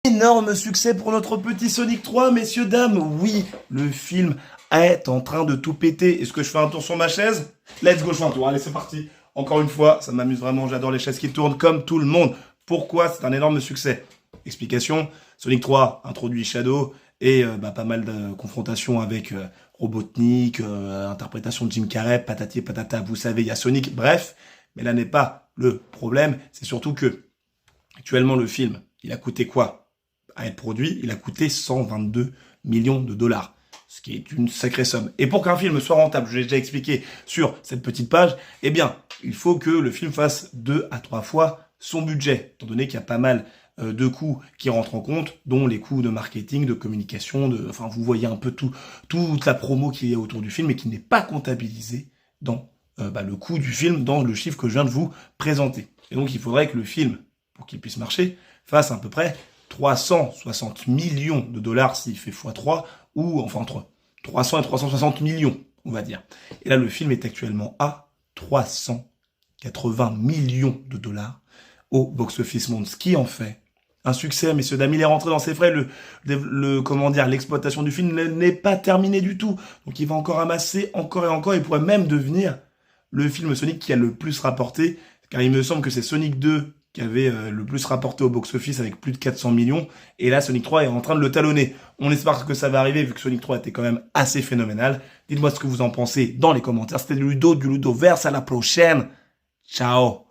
Énorme succès pour notre petit Sonic 3, messieurs, dames. Oui, le film est en train de tout péter. Est-ce que je fais un tour sur ma chaise? Let's go, je fais un tour. Allez, c'est parti. Encore une fois, ça m'amuse vraiment. J'adore les chaises qui tournent comme tout le monde. Pourquoi c'est un énorme succès? Explication. Sonic 3 introduit Shadow et pas mal de confrontations avec Robotnik, interprétation de Jim Carrey, patati et patata. Vous savez, il y a Sonic. Bref, mais là n'est pas le problème. C'est surtout que actuellement le film, il a coûté quoi? À être produit, il a coûté 122 millions de dollars, ce qui est une sacrée somme. Et pour qu'un film soit rentable, je l'ai déjà expliqué sur cette petite page, eh bien, il faut que le film fasse 2 à 3 fois son budget, étant donné qu'il y a pas mal de coûts qui rentrent en compte, dont les coûts de marketing, de communication, enfin, vous voyez un peu toute la promo qu'il y a autour du film et qui n'est pas comptabilisée dans le coût du film, dans le chiffre que je viens de vous présenter. Et donc, il faudrait que le film, pour qu'il puisse marcher, fasse à peu près 360 millions de dollars s'il fait x3, ou enfin entre 300 et 360 millions, on va dire. Et là, le film est actuellement à 380 millions de dollars au box-office monde, ce qui en fait un succès, messieurs, dames. Il est rentré dans ses frais, l'exploitation du film n'est pas terminée du tout. Donc il va encore amasser encore et encore, il pourrait même devenir le film Sonic qui a le plus rapporté, car il me semble que c'est Sonic 2 qui avait le plus rapporté au box-office avec plus de 400 millions. Et là, Sonic 3 est en train de le talonner. On espère que ça va arriver vu que Sonic 3 était quand même assez phénoménal. Dites-moi ce que vous en pensez dans les commentaires. C'était Ludo du Ludoverse. À la prochaine. Ciao.